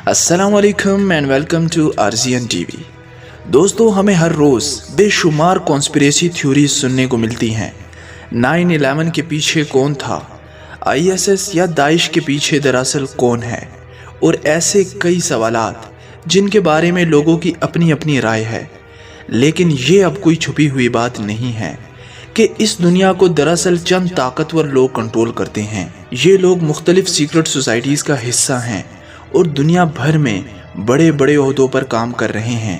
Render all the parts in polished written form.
अस्सलाम वालेकुम and welcome to आरजीएन TV. दोस्तों, हमें हर रोज़ बेशुमार कॉन्स्पिरेसी थ्योरीज सुनने को मिलती हैं। 9/11 के पीछे कौन था, आईएसएस या दाइश के पीछे दरअसल कौन है, और ऐसे कई सवालात जिनके बारे में लोगों की अपनी अपनी राय है। लेकिन ये अब कोई छुपी हुई बात नहीं है कि इस दुनिया को दरअसल चंद ताकतवर लोग कंट्रोल करते हैं। ये लोग मुख्तलिफ सीक्रेट सोसाइटीज़ का हिस्सा हैं और दुनिया भर में बड़े बड़े ओहदों पर काम कर रहे हैं।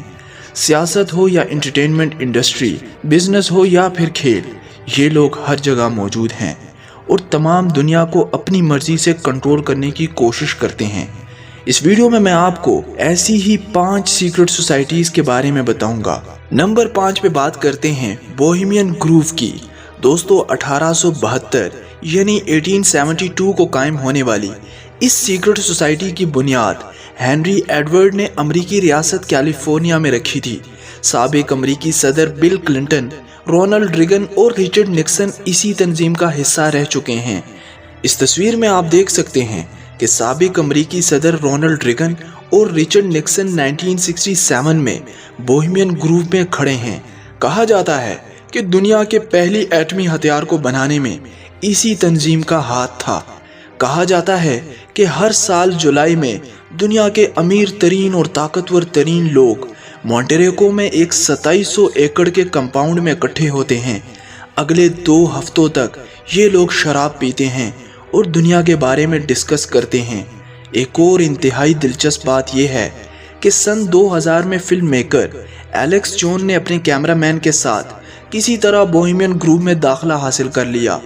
सियासत हो या एंटरटेनमेंट इंडस्ट्री, बिजनेस हो या फिर खेल, ये लोग हर जगह मौजूद हैं और तमाम दुनिया को अपनी मर्जी से कंट्रोल करने की कोशिश करते हैं। इस वीडियो में मैं आपको ऐसी ही 5 सीक्रेट सोसाइटीज़ के बारे में बताऊंगा। नंबर 5 पे बात करते हैं बोहेमियन ग्रूव की। दोस्तों, 1872 यानी 1872 को कायम होने वाली इस सीक्रेट सोसाइटी की बुनियाद हेनरी एडवर्ड ने अमरीकी रियासत कैलिफोर्निया में रखी थी। साबिक अमरीकी सदर बिल क्लिंटन, रोनाल्ड रीगन और रिचर्ड निक्सन इसी तंजीम का हिस्सा रह चुके हैं। इस तस्वीर में आप देख सकते हैं कि साबिक अमरीकी सदर रोनाल्ड रीगन और रिचर्ड निक्सन 1967 में बोहेमियन ग्रूव में खड़े हैं। कहा जाता है कि दुनिया के पहली एटमी हथियार को बनाने में इसी तंजीम का हाथ था। कहा जाता है कि हर साल जुलाई में दुनिया के अमीर तरीन और ताकतवर तरीन लोग मॉन्टेरेको में एक 2700 एकड़ के कंपाउंड में इकट्ठे होते हैं। अगले 2 हफ्तों तक ये लोग शराब पीते हैं और दुनिया के बारे में डिस्कस करते हैं। एक और इंतहाई दिलचस्प बात यह है कि सन 2000 में फिल्म मेकर एलेक्स जॉन ने अपने कैमरामैन के साथ किसी तरह बोहेमियन ग्रूव में दाखिला हासिल कर लिया।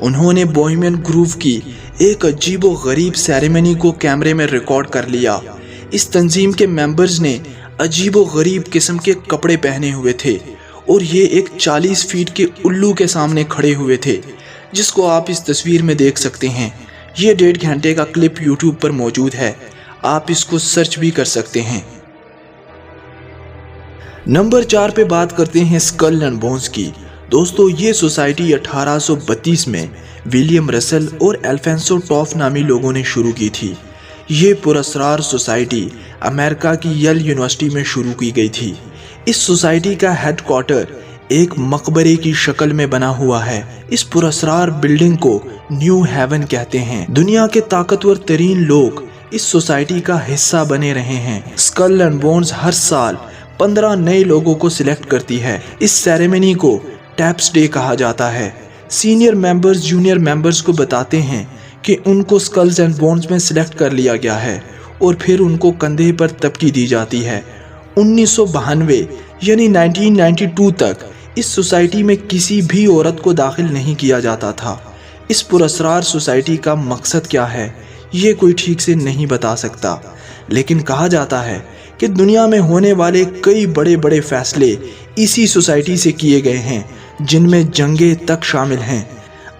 उन्होंने बोहेमियन ग्रूव की एक अजीबो गरीब सेरेमनी को कैमरे में रिकॉर्ड कर लिया। इस तंजीम के मेंबर्स ने अजीबो गरीब किस्म के कपड़े पहने हुए थे और ये एक 40 फीट के उल्लू के सामने खड़े हुए थे, जिसको आप इस तस्वीर में देख सकते हैं। ये 1.5 घंटे का क्लिप यूट्यूब पर मौजूद है, आप इसको सर्च भी कर सकते हैं। नंबर 4 पे बात करते हैं स्कल एंड बोन्स की। दोस्तों, ये सोसाइटी 1832 में विलियम रसल और अल्फोंसो टॉफ नामी लोगों ने शुरू की थी। ये पुरस्कार सोसाइटी अमेरिका की येल यूनिवर्सिटी में शुरू की गई थी। इस सोसाइटी का हेडक्वार्टर एक मकबरे की शक्ल में बना हुआ है। इस पुरस्कार बिल्डिंग को न्यू हेवन कहते हैं। दुनिया के ताकतवर तरीन लोग इस सोसाइटी का हिस्सा बने रहे हैं। स्कल एंड बोन्स हर साल 15 नए लोगों को सिलेक्ट करती है। इस सेरेमनी को टैप्स डे कहा जाता है। सीनियर मेंबर्स जूनियर मेंबर्स को बताते हैं कि उनको स्कल्स एंड बोन्स में सिलेक्ट कर लिया गया है और फिर उनको कंधे पर तबकी दी जाती है। 1992 यानी 1992 तक इस सोसाइटी में किसी भी औरत को दाखिल नहीं किया जाता था। इस पुरस्कार सोसाइटी का मकसद क्या है, ये कोई ठीक से नहीं बता सकता, लेकिन कहा जाता है कि दुनिया में होने वाले कई बड़े बड़े फैसले इसी सोसाइटी से किए गए हैं, जिनमें जंगें तक शामिल हैं।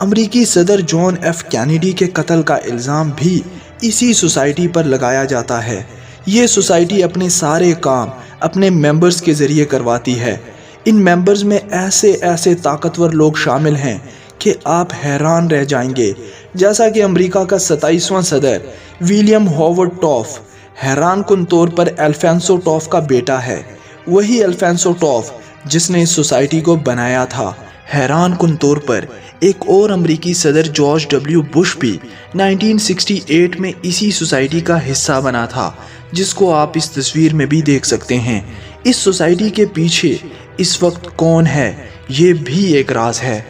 अमरीकी सदर जॉन एफ कैनेडी के कत्ल का इल्ज़ाम भी इसी सोसाइटी पर लगाया जाता है। ये सोसाइटी अपने सारे काम अपने मेंबर्स के ज़रिए करवाती है। इन मेंबर्स में ऐसे ऐसे ताकतवर लोग शामिल हैं कि आप हैरान रह जाएंगे। जैसा कि अमेरिका का 27वां सदर विलियम हॉवर्ड टॉफ हैरान कुन तौर पर अल्फोंसो टॉफ का बेटा है। वही अल्फोंसो टॉफ जिसने इस सोसाइटी को बनाया था। हैरान कुन तौर पर एक और अमरीकी सदर जॉर्ज डब्ल्यू बुश भी 1968 में इसी सोसाइटी का हिस्सा बना था, जिसको आप इस तस्वीर में भी देख सकते हैं। इस सोसाइटी के पीछे इस वक्त कौन है, ये भी एक राज है।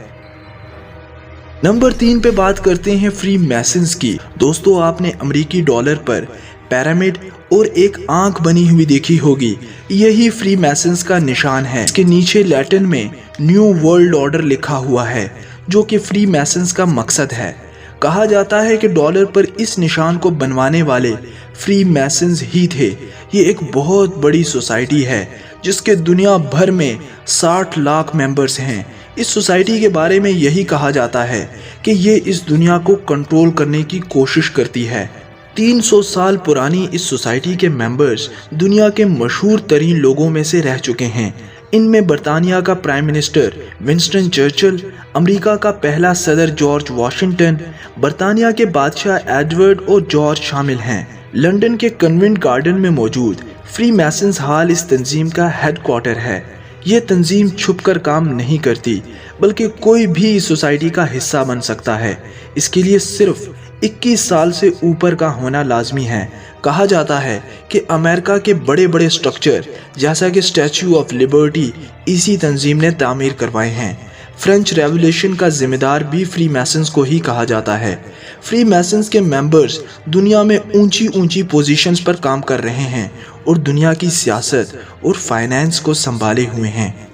नंबर 3 पे बात करते हैं फ्री मैसन्स की। दोस्तों, आपने अमरीकी डॉलर पर पिरामिड और एक आंख बनी हुई देखी होगी। यही फ्री मैसन्स का निशान है। इसके नीचे लैटिन में न्यू वर्ल्ड ऑर्डर लिखा हुआ है, जो कि फ्री मैसन्स का मकसद है। कहा जाता है कि डॉलर पर इस निशान को बनवाने वाले फ्री मैसन्स ही थे। ये एक बहुत बड़ी सोसाइटी है जिसके दुनिया भर में 60 लाख मेंबर्स हैं। इस सोसाइटी के बारे में यही कहा जाता है कि ये इस दुनिया को कंट्रोल करने की कोशिश करती है। 300 साल पुरानी इस सोसाइटी के मेंबर्स दुनिया के मशहूर तरीन लोगों में से रह चुके हैं। इनमें बरतानिया का prime minister Winston Churchill, America का पहला सदर जॉर्ज वाशिंगटन, बरतानिया के बादशाह एडवर्ड और जॉर्ज शामिल हैं। लंदन के कन्वेंट गार्डन में मौजूद फ्री मैसन्स हॉल इस तंजीम का हेड क्वार्टर है। ये तंजीम छुपकर काम नहीं करती, बल्कि कोई भी इस सोसाइटी का हिस्सा बन सकता है। इसके लिए सिर्फ 21 साल से ऊपर का होना लाजमी है। कहा जाता है कि अमेरिका के बड़े बड़े स्ट्रक्चर जैसा कि स्टैच्यू ऑफ लिबर्टी इसी तंजीम ने तामीर करवाए हैं। फ्रेंच रेवोल्यूशन का जिम्मेदार भी फ्री मैसन्स को ही कहा जाता है। फ्री मैसन्स के मेंबर्स दुनिया में ऊंची ऊंची पोजीशंस पर काम कर रहे हैं और दुनिया की सियासत और फाइनेंस को संभाले हुए हैं।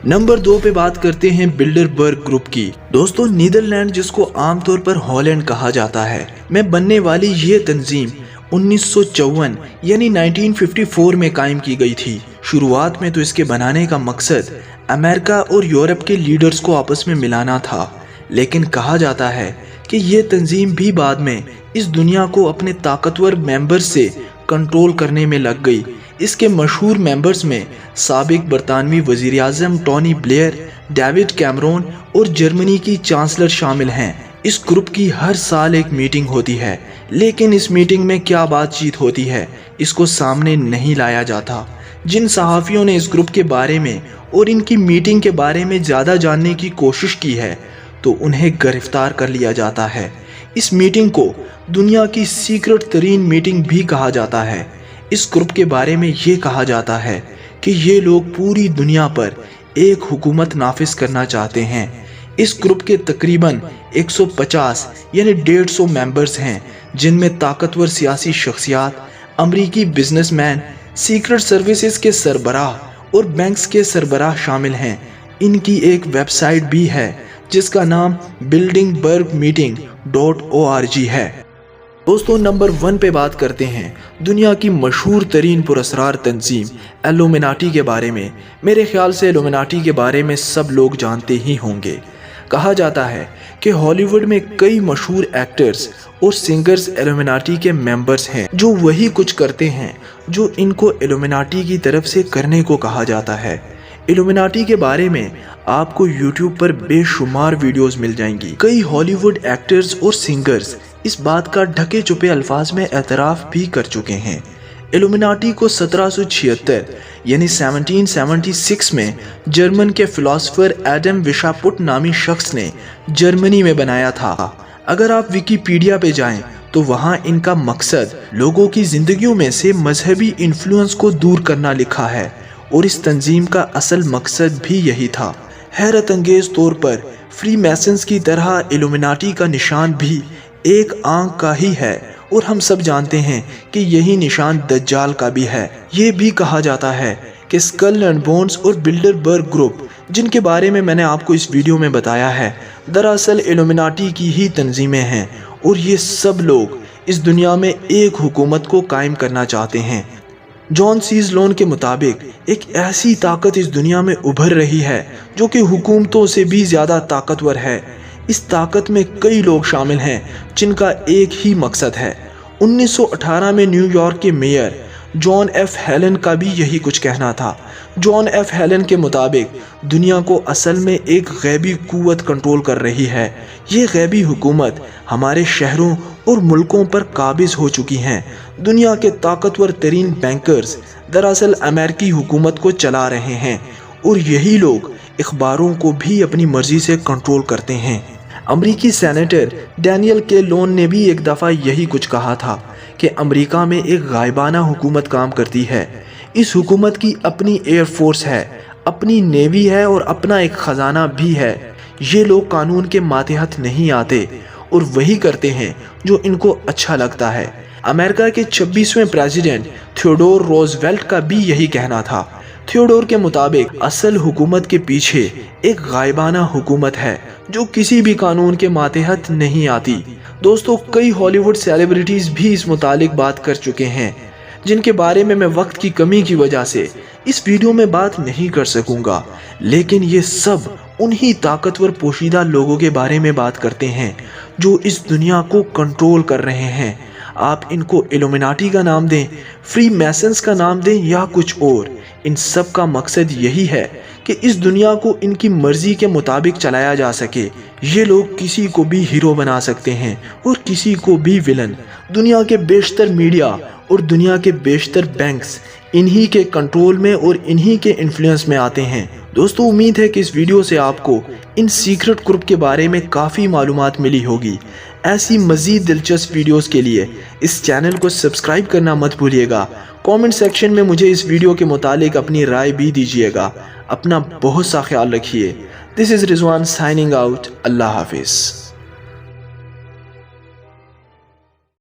नंबर 2 पे बात करते हैं बिल्डरबर्ग ग्रुप की। दोस्तों, नीदरलैंड जिसको आमतौर पर हॉलैंड कहा जाता है में बनने वाली ये तंजीम 1954 यानी 1954 में कायम की गई थी। शुरुआत में तो इसके बनाने का मकसद अमेरिका और यूरोप के लीडर्स को आपस में मिलाना था, लेकिन कहा जाता है कि ये तंजीम भी बाद में इस दुनिया को अपने ताकतवर मेंबर्स से कंट्रोल करने में लग गई। इसके मशहूर मेंबर्स में साबिक बरतानवी वज़ीर आज़म टोनी ब्लेयर, डेविड कैमरून और जर्मनी की चांसलर शामिल हैं। इस ग्रुप की हर साल एक मीटिंग होती है, लेकिन इस मीटिंग में क्या बातचीत होती है इसको सामने नहीं लाया जाता। जिन सहाफ़ियों ने इस ग्रुप के बारे में और इनकी मीटिंग के बारे में ज़्यादा जानने की कोशिश की है तो उन्हें गिरफ्तार कर लिया जाता है। इस मीटिंग को दुनिया की सीक्रेट तरीन मीटिंग भी कहा जाता है। इस ग्रुप के बारे में ये कहा जाता है कि ये लोग पूरी दुनिया पर एक हुकूमत नाफिज करना चाहते हैं। इस ग्रुप के तकरीबन 150 यानी 150 मेंबर्स हैं, जिनमें ताकतवर सियासी शख्सियात, अमरीकी बिजनेसमैन, सीक्रेट सर्विसेज के सरबराह और बैंक्स के सरबराह शामिल हैं। इनकी एक वेबसाइट भी है जिसका नाम bilderbergmeeting.org है। दोस्तों, नंबर 1 पे बात करते हैं दुनिया की मशहूर तरीन पुरस्कार तंजीम इल्यूमिनाटी के बारे में। मेरे ख्याल से इल्यूमिनाटी के बारे में सब लोग जानते ही होंगे। कहा जाता है कि हॉलीवुड में कई मशहूर एक्टर्स और सिंगर्स इल्यूमिनाटी के मेंबर्स हैं, जो वही कुछ करते हैं जो इनको इल्यूमिनाटी की तरफ से करने को कहा जाता है। इल्यूमिनाटी के बारे में आपको YouTube पर बेशुमार वीडियोस मिल जाएंगी। कई हॉलीवुड एक्टर्स और सिंगर्स इस बात का ढके छुपे अल्फाज में एतराफ़ भी कर चुके हैं। इल्यूमिनाटी को 1776 यानी 1776 में जर्मन के फिलोसोफर एडम विशापुट नामी शख्स ने जर्मनी में बनाया था। अगर आप विकिपीडिया पे जाएं तो वहां इनका मकसद लोगों की जिंदगियों में से मजहबी इन्फ्लुएंस को दूर करना लिखा है, और इस तंजीम का असल मकसद भी यही था। हैरत अंगेज तौर पर फ्री मैसन्स की तरह इल्यूमिनाटी का निशान भी एक आंख का ही है, और हम सब जानते हैं कि यही निशान दज्जाल का भी है। ये भी कहा जाता है कि स्कल एंड बोन्स और बिल्डरबर्ग ग्रुप, जिनके बारे में मैंने आपको इस वीडियो में बताया है, दरअसल इल्यूमिनाटी की ही तंजीमें हैं, और ये सब लोग इस दुनिया में एक हुकूमत को कायम करना चाहते हैं। जॉन सीज लोन के मुताबिक एक ऐसी ताकत इस दुनिया में उभर रही है जो कि हुकूमतों से भी ज़्यादा ताकतवर है। इस ताकत में कई लोग शामिल हैं जिनका एक ही मकसद है। 1918 में न्यूयॉर्क के मेयर जॉन एफ हेलन का भी यही कुछ कहना था। जॉन एफ हेलन के मुताबिक दुनिया को असल में एक गैबी कुव्वत कंट्रोल कर रही है। ये गैबी हुकूमत हमारे शहरों और मुल्कों पर काबिज हो चुकी हैं। दुनिया के ताकतवर तरीन बैंकर्स दरअसल अमेरिकी हुकूमत को चला रहे हैं, और यही लोग अखबारों को भी अपनी मर्जी से कंट्रोल करते हैं। अमरीकी सेनेटर डैनियल के लोन ने भी एक दफ़ा यही कुछ कहा था कि अमेरिका में एक गायबाना हुकूमत काम करती है। इस हुकूमत की अपनी एयर फोर्स है, अपनी नेवी है और अपना एक ख़जाना भी है। ये लोग कानून के मातहत नहीं आते और वही करते हैं जो इनको अच्छा लगता है। अमेरिका के 26वें प्रेसिडेंट थियोडोर रोजवेल्ट का भी यही कहना था। थियोडोर के मुताबिक असल हुकूमत के पीछे एक गायबाना हुकूमत है जो किसी भी कानून के मातहत नहीं आती। दोस्तों, कई हॉलीवुड सेलिब्रिटीज भी इस मुतालिक बात कर चुके हैं, जिनके बारे में मैं वक्त की कमी की वजह से इस वीडियो में बात नहीं कर सकूंगा, लेकिन ये सब उन्हीं ताकतवर पोशीदा लोगों के बारे में बात करते हैं जो इस दुनिया को कंट्रोल कर रहे हैं। आप इनको इल्यूमिनाटी का नाम दें, फ्री मैसन्स का नाम दें या कुछ और, इन सब का मकसद यही है कि इस दुनिया को इनकी मर्जी के मुताबिक चलाया जा सके, یہ لوگ کسی کو بھی ہیرو بنا سکتے ہیں اور کسی کو بھی ویلن۔ دنیا کے بیشتر میڈیا اور دنیا کے بیشتر بینکس انہی کے کنٹرول میں اور انہی کے انفلوئنس میں آتے ہیں۔ دوستو امید ہے کہ اس ویڈیو سے آپ کو ان سیکرٹ گروپ کے بارے میں کافی معلومات ملی ہوگی۔ ایسی مزید دلچسپ ویڈیوز کے لیے اس چینل کو سبسکرائب کرنا مت بھولیے گا۔ کامنٹ سیکشن میں مجھے اس ویڈیو کے متعلق اپنی رائے بھی دیجیے گا۔ اپنا بہت سا خیال رکھیے۔ This is Rizwan signing out. Allah Hafiz.